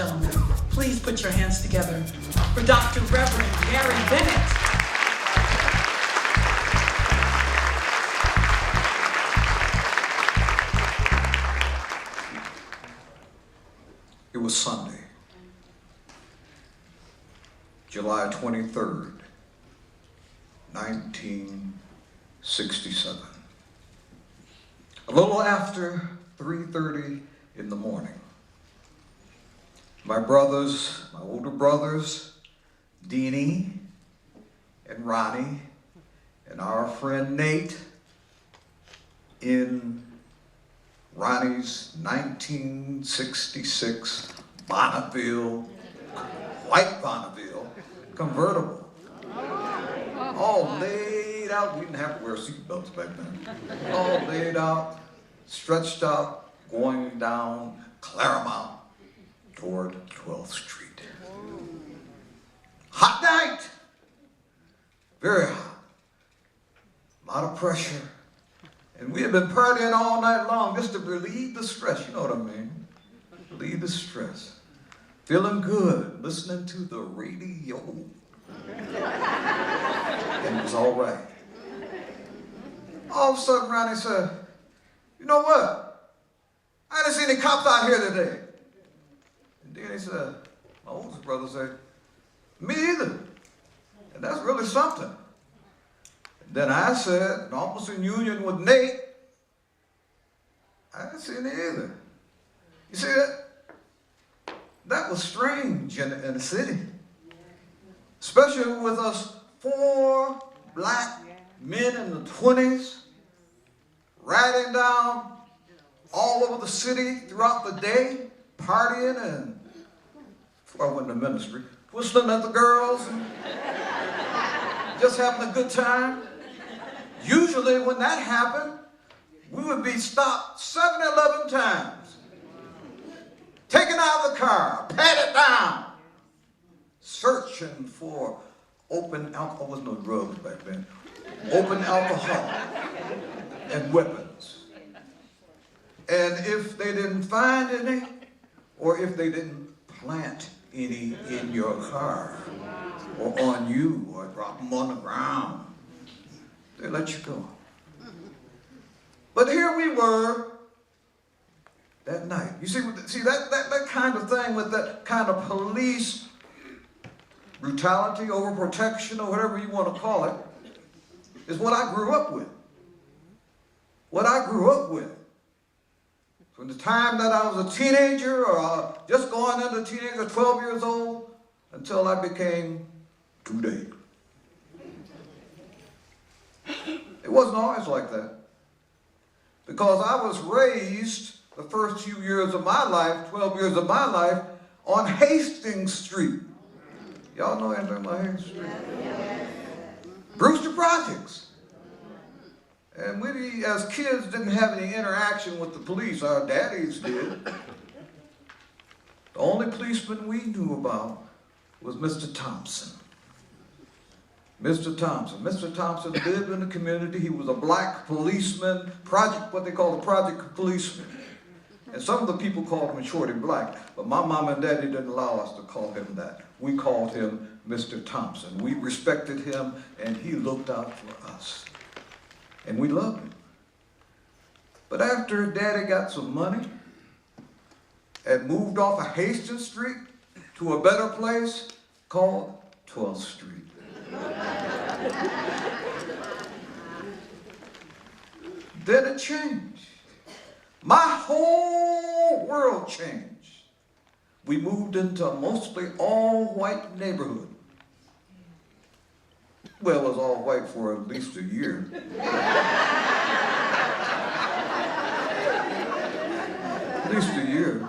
gentlemen, please put your hands together for Dr. Reverend Gary Bennett. It was Sunday, July 23rd, 1967. A little after 3:30 in the morning. My brothers, my older brothers, Deanie and Ronnie, and our friend Nate, in Ronnie's 1966 Bonneville, white Bonneville convertible. All laid out. We didn't have to wear seatbelts back then. All laid out, stretched out, going down Claremont toward 12th Street. Hot night. Very hot. A lot of pressure. And we had been partying all night long just to relieve the stress, you know what I mean? Relieve the stress. Feeling good, listening to the radio. And it was all right. All of a sudden, Ronnie said, you know what? I didn't see any cops out here today. And then he said, my oldest brother said, me either. And that's really something. Then I said, almost in union with Nate, I didn't see any either. You see that was strange in the city. Especially with us 4 black men in the 20s riding down all over the city throughout the day, partying and, before I went to ministry, whistling at the girls and just having a good time. Usually when that happened, we would be stopped 7 or 11 times, taken out of the car, patted down, searching for open alcohol. There was no drugs back then. Open alcohol and weapons. And if they didn't find any, or if they didn't plant any in your car, or on you, or drop them on the ground, they let you go. But here we were that night. You see that kind of thing with that kind of police brutality, overprotection, or whatever you want to call it, is what I grew up with. What I grew up with. From the time that I was a teenager, or just going into teenager, 12 years old, until I became today. It wasn't always like that. Because I was raised the first few years of my life, 12 years of my life, on Hastings Street. Y'all know anything about Hastings Street? Brewster Projects. And we, as kids, didn't have any interaction with the police. Our daddies did. The only policeman we knew about was Mr. Thompson. Mr. Thompson. Mr. Thompson lived in the community. He was a black policeman, what they call a project policeman. And some of the people called him Shorty Black, but my mom and daddy didn't allow us to call him that. We called him Mr. Thompson. We respected him, and he looked out for us. And we loved him. But after daddy got some money and moved off of Hastings Street to a better place called 12th Street. Then it changed. My whole world changed. We moved into a mostly all-white neighborhood. Well, it was all white for at least a year. At least a year.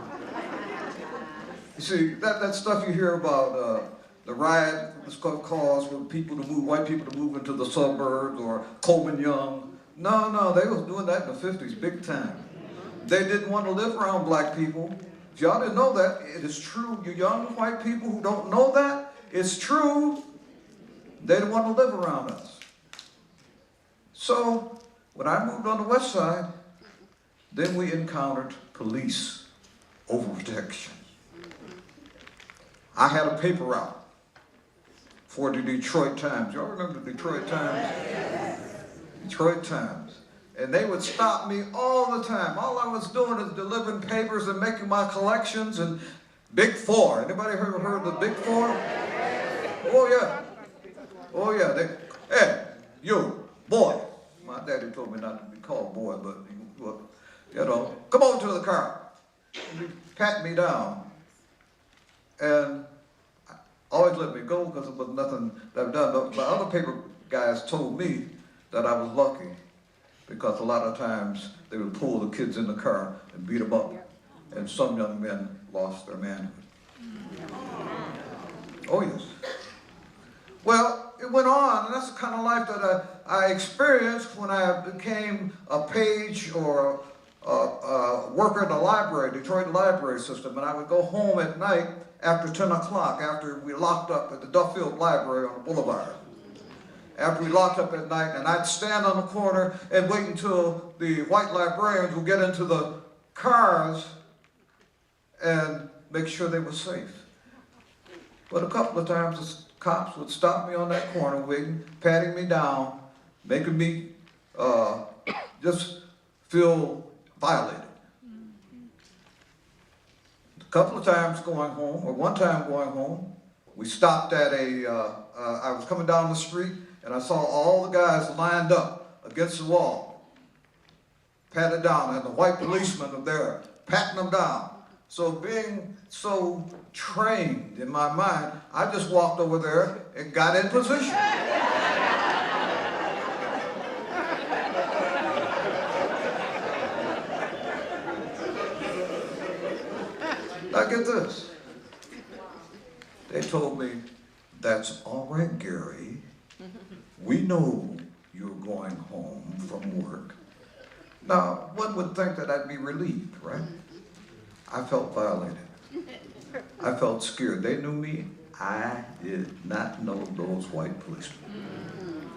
You see, that stuff you hear about the riot was caused for people to move, white people to move into the suburbs, or Coleman Young. No, they was doing that in the 50s, big time. They didn't want to live around black people. If y'all didn't know that, it is true. You young white people who don't know that, it's true. They didn't want to live around us. So, when I moved on the west side, then we encountered police overprotection. I had a paper route for the Detroit Times. Y'all remember the Detroit Times? Detroit Times. And they would stop me all the time. All I was doing is delivering papers and making my collections and Big Four. Anybody ever heard of the Big Four? Oh yeah. Oh yeah. Hey, you, boy. My daddy told me not to be called boy, but you know, come over to the car. And he pat me down. And always let me go because it was nothing that I've done. But my other paper guys told me that I was lucky because a lot of times they would pull the kids in the car and beat them up. And some young men lost their manhood. Oh yes. Well, it went on, and that's the kind of life that I experienced when I became a page or a worker in the library, Detroit library system, and I would go home at night after 10 o'clock, after we locked up at the Duffield Library on the boulevard. After we locked up at night, and I'd stand on the corner and wait until the white librarians would get into the cars and make sure they were safe. But a couple of times the cops would stop me on that corner, waiting, patting me down, making me just feel violated. A couple of times going home, or one time going home, we stopped at I was coming down the street and I saw all the guys lined up against the wall, patted down, and the white policemen were there, patting them down. So being so trained in my mind, I just walked over there and got in position. Now get this. They told me, that's all right, Gary. We know you're going home from work. Now, one would think that I'd be relieved, right? I felt violated. I felt scared. They knew me. I did not know those white policemen.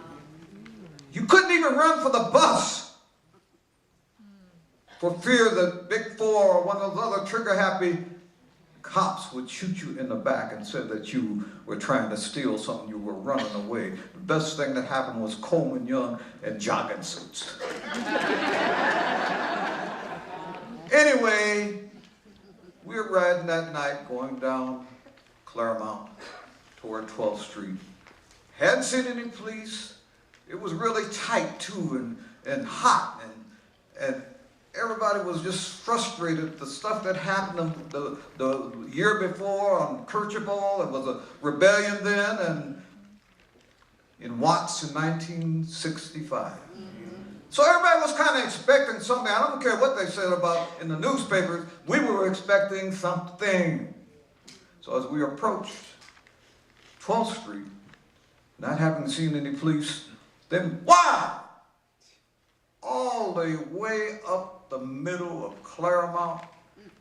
You couldn't even run for the bus for fear that Big Four or one of those other trigger-happy cops would shoot you in the back and said that you were trying to steal something, you were running away. The best thing that happened was Coleman Young and jogging suits. Anyway, we were riding that night going down Claremont toward 12th Street. Hadn't seen any police. It was really tight too and hot and everybody was just frustrated. The stuff that happened the year before on Kirchhoff, it was a rebellion then, and in Watts in 1965. So everybody was kind of expecting something. I don't care what they said about in the newspapers. We were expecting something. So as we approached 12th Street, not having seen any police, then wow! All the way up the middle of Claremont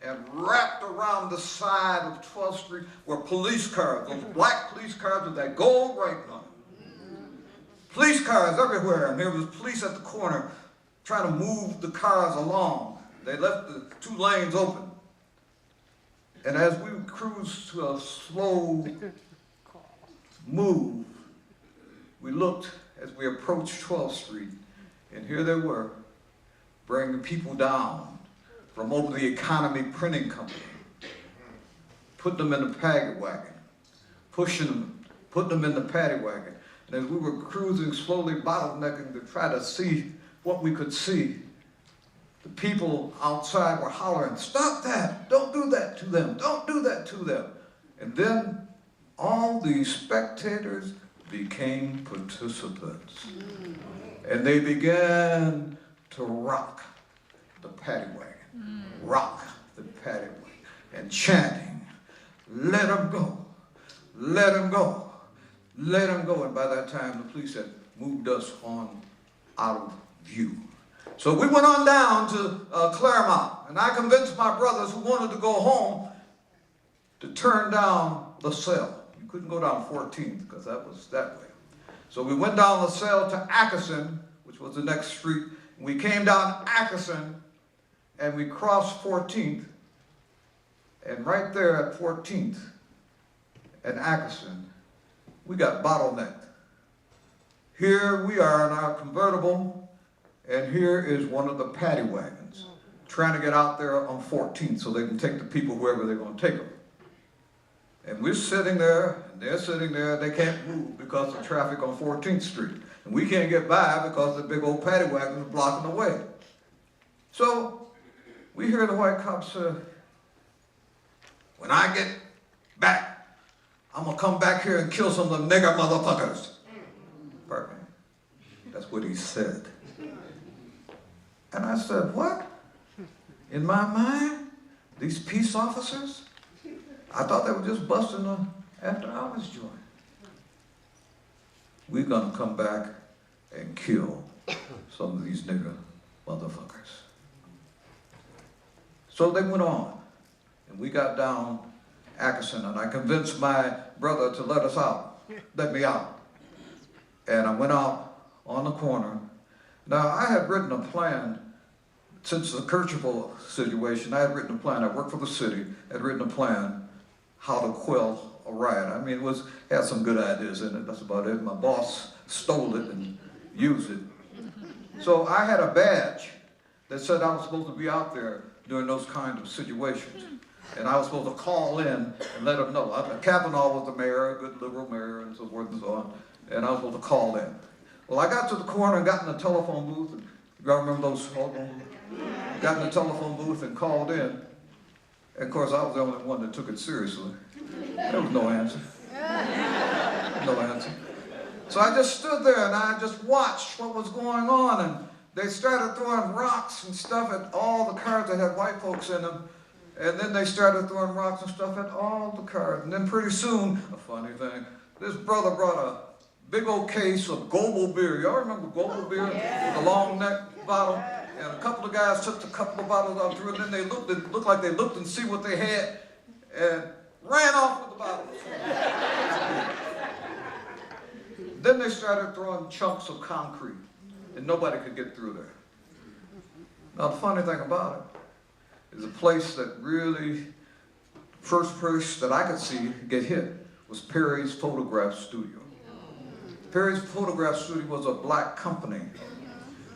and wrapped around the side of 12th Street were police cars, those black police cars with that gold writing on them. Police cars everywhere, and there was police at the corner trying to move the cars along. They left the two lanes open. And as we cruised to a slow move, we looked as we approached 12th Street, and here they were, bringing people down from over the Economy Printing Company, putting them in the paddy wagon, pushing them, putting them in the paddy wagon. And as we were cruising slowly, bottlenecking to try to see what we could see, the people outside were hollering, "Stop that! Don't do that to them! Don't do that to them!" And then all these spectators became participants. And they began to rock the paddy wagon, rock the paddy wagon, and chanting, "Let them go, let them go, let them go." And by that time, the police had moved us on out of view. So we went on down to Claremont, and I convinced my brothers who wanted to go home to turn down LaSalle. You couldn't go down 14th because that was that way. So we went down LaSalle to Atchison, which was the next street. We came down Atchison, and we crossed 14th, and right there at 14th, and Atkinson, we got bottlenecked. Here we are in our convertible, and here is one of the paddy wagons trying to get out there on 14th so they can take the people wherever they're going to take them. And we're sitting there, and they're sitting there, they can't move because of traffic on 14th Street. And we can't get by because the big old paddy wagon is blocking the way. So we hear the white cop say, when I get back, I'm going to come back here and kill some of them nigger motherfuckers. Pardon me. That's what he said. And I said, what? In my mind, these peace officers? I thought they were just busting the after-hours joint. We're going to come back and kill some of these nigger motherfuckers. So they went on, and we got down Atkinson, and I convinced my brother to let me out. And I went out on the corner. Now, I had written a plan. Since the Kirchhoff situation, I had written a plan. I worked for the city. I had written a plan how to quell a riot. I mean, had some good ideas in it. That's about it. My boss stole it and used it. So I had a badge that said I was supposed to be out there during those kind of situations. And I was supposed to call in and let them know. Kavanaugh was the mayor, a good liberal mayor, and so forth and so on. And I was supposed to call in. Well, I got to the corner and got in the telephone booth. And you all remember those telephone booths? Got in the telephone booth and called in. And of course, I was the only one that took it seriously. There was no answer. No answer. So I just stood there and I just watched what was going on. And they started throwing rocks and stuff at all the cars that had white folks in them. And then they started throwing rocks and stuff at all the cars. And then pretty soon, a funny thing, this brother brought a big old case of Goebel beer. Y'all remember Goebel beer? The long neck bottle? And a couple of guys took a couple of bottles out through, and then it looked like they looked and see what they had, and ran off with the bottles. Then they started throwing chunks of concrete, and nobody could get through there. Now the funny thing about it is a place that really, first place that I could see get hit was Perry's Photograph Studio. Perry's Photograph Studio was a black company.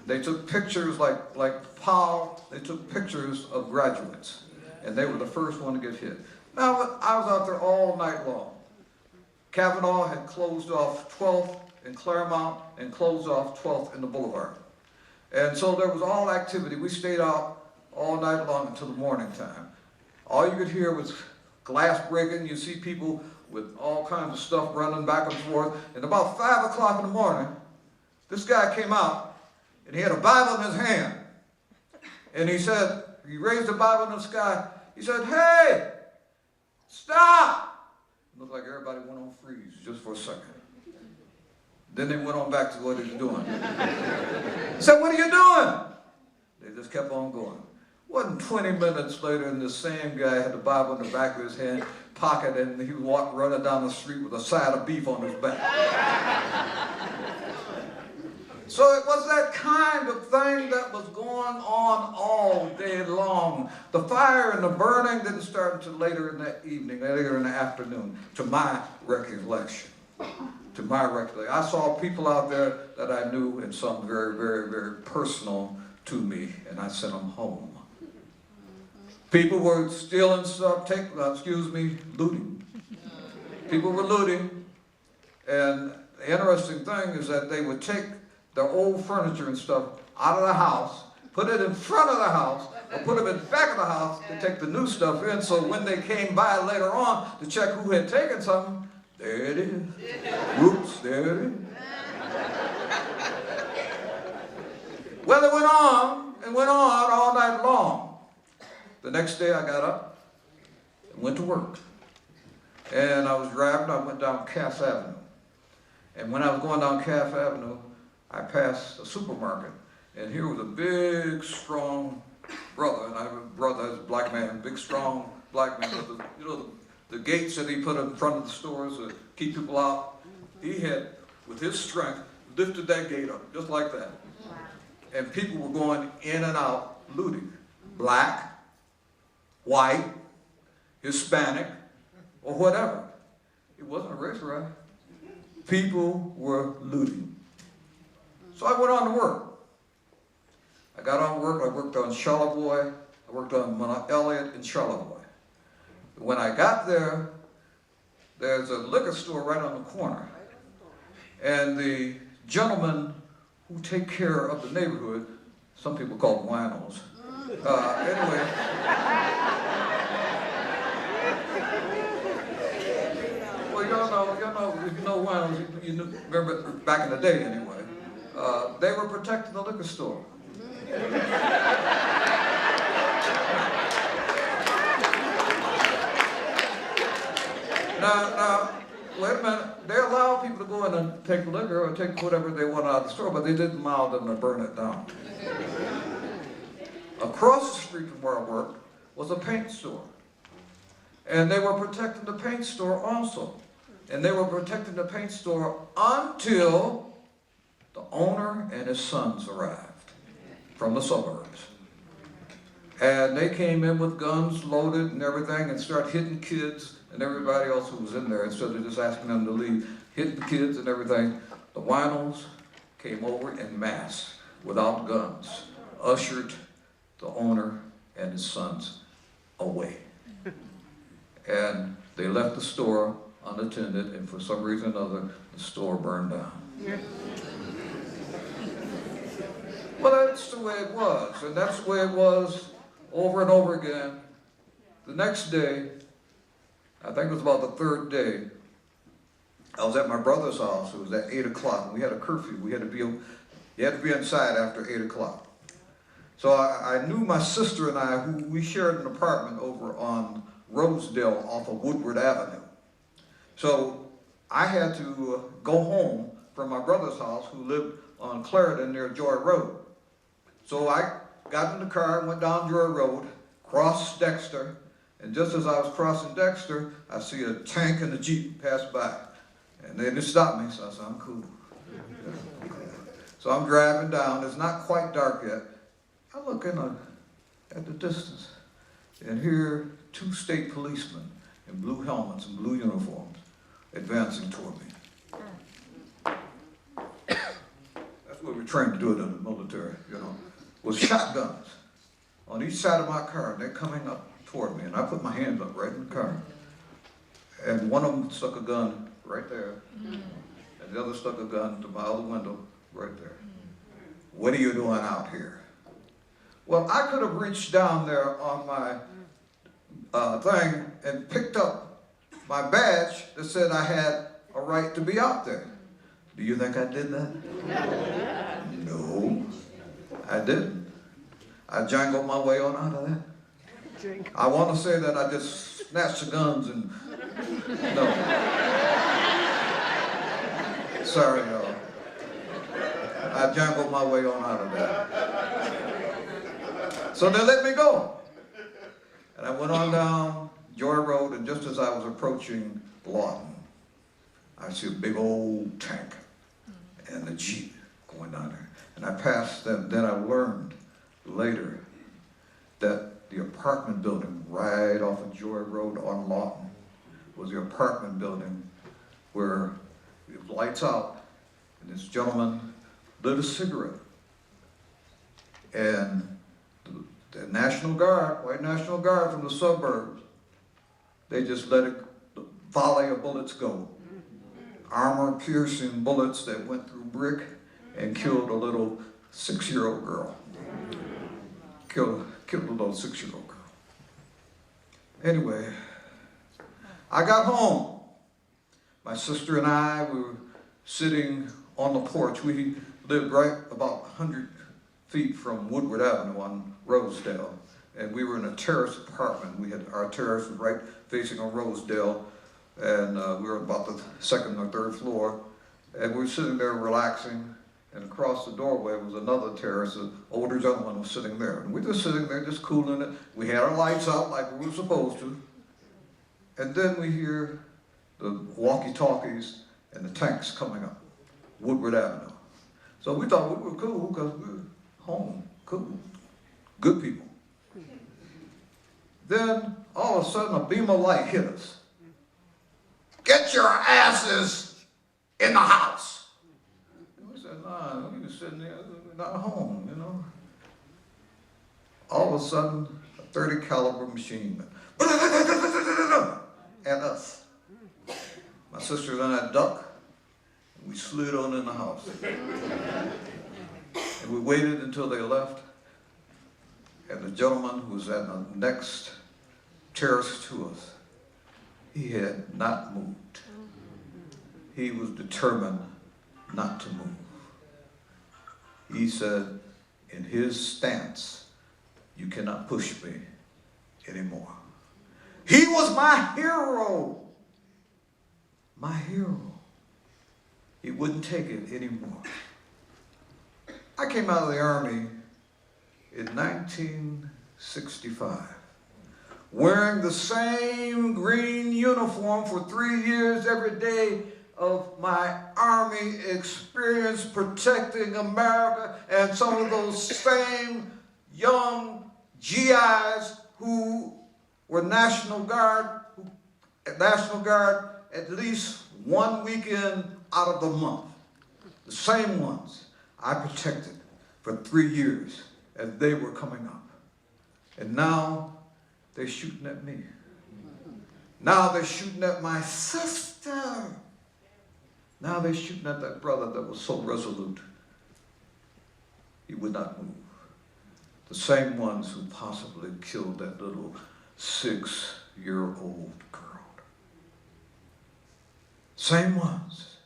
They took pictures like Powell, they took pictures of graduates, and they were the first one to get hit. Now, I was out there all night long. Kavanaugh had closed off 12th in Claremont and closed off 12th in the Boulevard. And so there was all activity. We stayed out all night long until the morning time. All you could hear was glass breaking. You see people with all kinds of stuff running back and forth. And about 5 o'clock in the morning, this guy came out, and he had a Bible in his hand. And he said, he raised the Bible in the sky. He said, hey, stop. It looked like everybody went on freeze just for a second. Then they went on back to what he was doing. He said, what are you doing? They just kept on going. Wasn't 20 minutes later, and the same guy had the Bible in the back of his hand, pocket, and he walked running down the street with a side of beef on his back. So it was that kind of thing that was going on all day long. The fire and the burning didn't start until later in the evening, later in the afternoon, to my recollection. To my recollection. I saw people out there that I knew, and some very, very, very personal to me, and I sent them home. People were stealing stuff, looting. People were looting, and the interesting thing is that they would take their old furniture and stuff out of the house, put it in front of the house, or put them in the back of the house and take the new stuff in, so when they came by later on to check who had taken something, there it is. Whoops, there it is. Well, it went on and went on all night long. The next day I got up and went to work. And I was driving, I went down Cass Avenue. And when I was going down Cass Avenue, I passed a supermarket, and here was a big, strong brother, and I have a brother as a black man, big, strong black man, with the gates that he put in front of the stores to keep people out. He had, with his strength, lifted that gate up, just like that. And people were going in and out, looting. Black, white, Hispanic, or whatever. It wasn't a race riot. People were looting. So I went on to work. I got on work, I worked on Charlevoix, I worked on Mount Elliott and Charlevoix. When I got there, there's a liquor store right on the corner. And the gentlemen who take care of the neighborhood, some people call them winos. Anyway. Well, you know winos, you remember back in the day anyway. They were protecting the liquor store. Now, wait a minute. They allow people to go in and take liquor or take whatever they want out of the store, but they didn't allow them to burn it down. Across the street from where I worked was a paint store. And they were protecting the paint store also. And they were protecting the paint store until the owner and his sons arrived from the suburbs. And they came in with guns loaded and everything and started hitting kids and everybody else who was in there instead of just asking them to leave, hitting the kids and everything. The winos came over en masse without guns, ushered the owner and his sons away. And they left the store unattended, and for some reason or another, the store burned down. Well, that's the way it was, and that's the way it was over and over again. The next day, I think it was about the third day, I was at my brother's house. It was at 8 o'clock, and we had a curfew. You had to be inside after 8 o'clock. So I knew my sister and I, who we shared an apartment over on Rosedale off of Woodward Avenue. So I had to go home from my brother's house, who lived on Clarendon near Joy Road. So I got in the car and went down Joy Road, crossed Dexter, and just as I was crossing Dexter, I see a tank and a Jeep pass by. And they just stopped me, so I said, I'm cool. So I'm driving down, it's not quite dark yet. I look at the distance, and here 2 state policemen in blue helmets and blue uniforms advancing toward me. That's what we're trained to do it in the military, with shotguns on each side of my car, and they're coming up toward me, and I put my hands up right in the car. And one of them stuck a gun right there, and the other stuck a gun to my other window right there. What are you doing out here? Well, I could have reached down there on my thing and picked up my badge that said I had a right to be out there. Do you think I did that? No, I didn't. I jangled my way on out of that. I want to say that I just snatched the guns and, no. Sorry, y'all. I jangled my way on out of that. So they let me go. And I went on down Joy Road, and just as I was approaching Lawton, I see a big old tank and a Jeep going down there. And I passed them. Then I learned later that the apartment building right off of Joy Road on Lawton was the apartment building where it was lights out, and this gentleman lit a cigarette. And the National Guard, white National Guard from the suburbs, they just let a volley of bullets go. Armor-piercing bullets that went through brick and killed a little 6-year-old girl. Killed a little 6-year-old girl. Anyway, I got home. My sister and I were sitting on the porch. We lived right about 100 feet from Woodward Avenue on Rosedale, and we were in a terrace apartment. We had our terrace was right facing on Rosedale, and we were about the 2nd or 3rd floor, and we were sitting there relaxing, and across the doorway was another terrace. An older gentleman was sitting there, and we were just sitting there just cooling it. We had our lights out like we were supposed to, and then we hear the walkie-talkies and the tanks coming up Woodward Avenue. So we thought we were cool because we were home, cool, good people. Then all of a sudden a beam of light hit us. get your asses in the house. And we said, nah, we were sitting there, not home, you know. All of a sudden, a 30 caliber machine at us. My sister and I ducked, and we slid on in the house. And we waited until they left, and the gentleman who was at the next terrace to us, he had not moved. He was determined not to move. He said, in his stance, you cannot push me anymore. He was my hero. My hero. He wouldn't take it anymore. I came out of the Army in 1965, wearing the same green uniform for 3 years every day of my Army experience protecting America, and some of those same young GIs who were National Guard at least one weekend out of the month. The same ones I protected for 3 years as they were coming up. And now they're shooting at me. Now they're shooting at my sister. Now they're shooting at that brother that was so resolute. He would not move. The same ones who possibly killed that little 6-year-old girl. Same ones.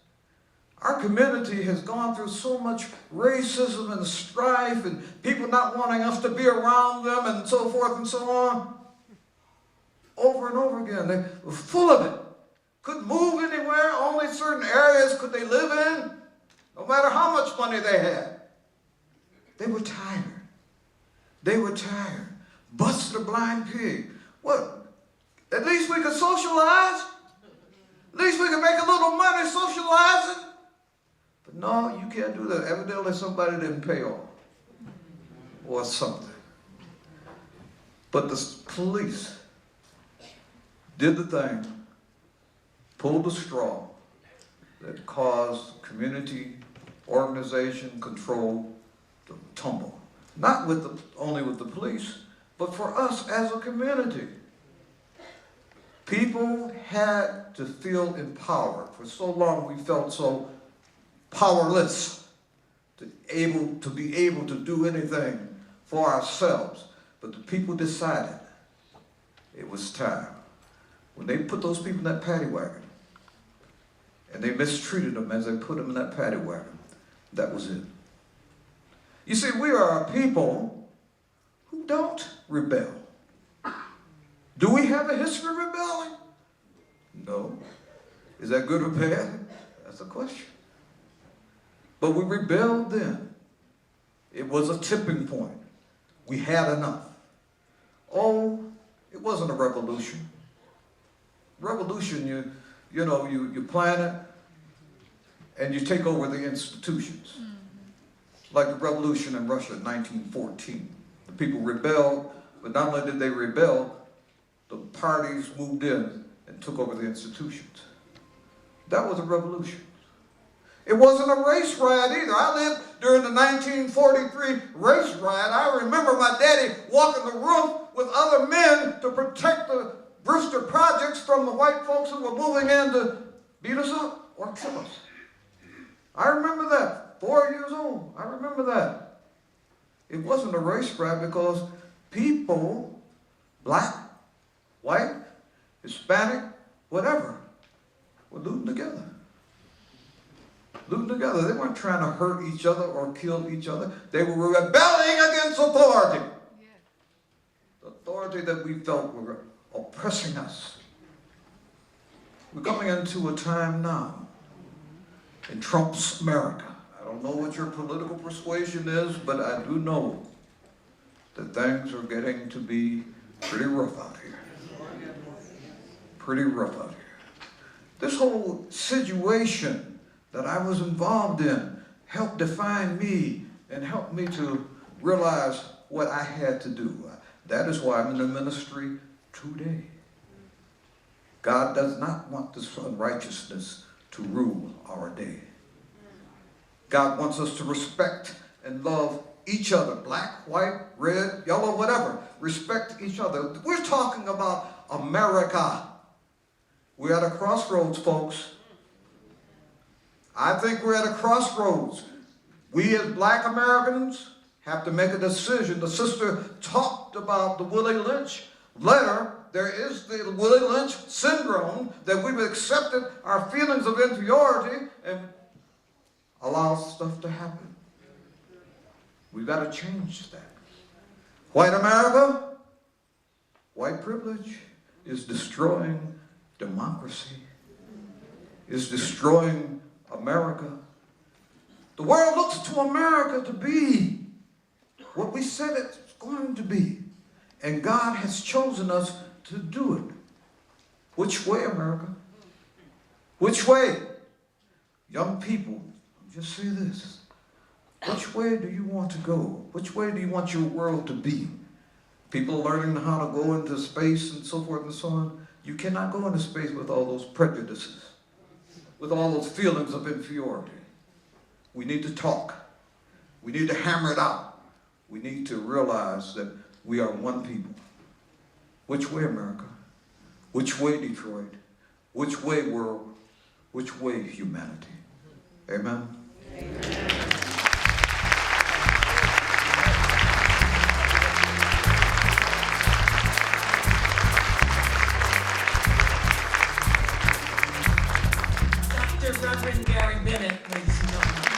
Our community has gone through so much racism and strife and people not wanting us to be around them and so forth and so on. Over and over again. They were full of it. Couldn't move anywhere. Only certain areas could they live in. No matter how much money they had. They were tired. They were tired. Busted a blind pig. What? At least we could socialize. At least we could make a little money socializing. But no, you can't do that. Evidently somebody didn't pay off. Or something. But the police did the thing, pulled the straw that caused community organization control to tumble. Not only with the police, but for us as a community. People had to feel empowered. For so long we felt so powerless to be able to do anything for ourselves. But the people decided it was time. When they put those people in that paddy wagon, and they mistreated them as they put them in that paddy wagon, that was it. You see, we are a people who don't rebel. Do we have a history of rebelling? No. Is that good or bad? That's a question. But we rebelled then. It was a tipping point. We had enough. Oh, it wasn't a revolution. Revolution, you plan it and you take over the institutions. Like the revolution in Russia in 1914. The people rebelled, but not only did they rebel, the parties moved in and took over the institutions. That was a revolution. It wasn't a race riot either. I lived during the 1943 race riot. I remember my daddy walking the roof with other men to protect the Brewster projects from the white folks who were moving in to beat us up or kill us. I remember that. 4 years old. I remember that. It wasn't a race riot because people, black, white, Hispanic, whatever, were looting together. Looting together. They weren't trying to hurt each other or kill each other. They were rebelling against authority. The authority that we felt were oppressing us. We're coming into a time now in Trump's America. I don't know what your political persuasion is, but I do know that things are getting to be pretty rough out here. Pretty rough out here. This whole situation that I was involved in helped define me and helped me to realize what I had to do. That is why I'm in the ministry today. God does not want this unrighteousness to rule our day. God wants us to respect and love each other, black, white, red, yellow, whatever. Respect each other. We're talking about America. We're at a crossroads, folks. I think we're at a crossroads. We as black Americans have to make a decision. The sister talked about the Willie Lynch letter. There is the Willie Lynch syndrome that we've accepted our feelings of inferiority and allow stuff to happen. We've got to change that. White America, white privilege is destroying democracy, is destroying America. The world looks to America to be what we said it's going to be. And God has chosen us to do it. Which way, America? Which way? Young people, just say this. Which way do you want to go? Which way do you want your world to be? People learning how to go into space and so forth and so on. You cannot go into space with all those prejudices, with all those feelings of inferiority. We need to talk. We need to hammer it out. We need to realize that we are one people. Which way, America? Which way, Detroit? Which way, world? Which way, humanity? Amen? Amen. Dr. Reverend Gary Bennett, ladies and gentlemen.